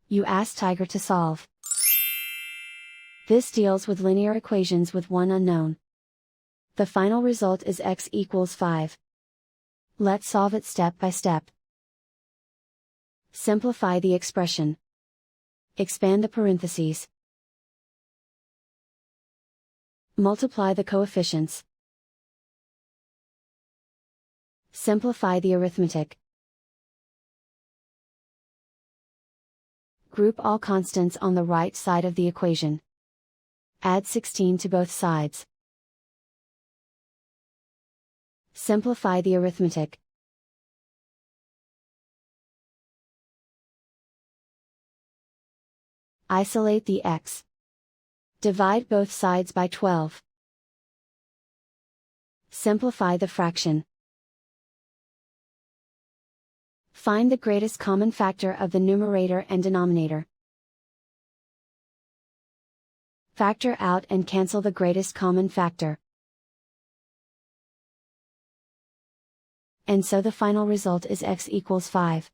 You ask Tiger to solve. This deals with linear equations with one unknown. The final result is x equals 5. Let's solve it step by step. Simplify the expression. Expand the parentheses. Multiply the coefficients. Simplify the arithmetic. Group all constants on the right side of the equation. Add 16 to both sides. Simplify the arithmetic. Isolate the x. Divide both sides by 12. Simplify the fraction. Find the greatest common factor of the numerator and denominator. Factor out and cancel the greatest common factor. And so the final result is x equals 5.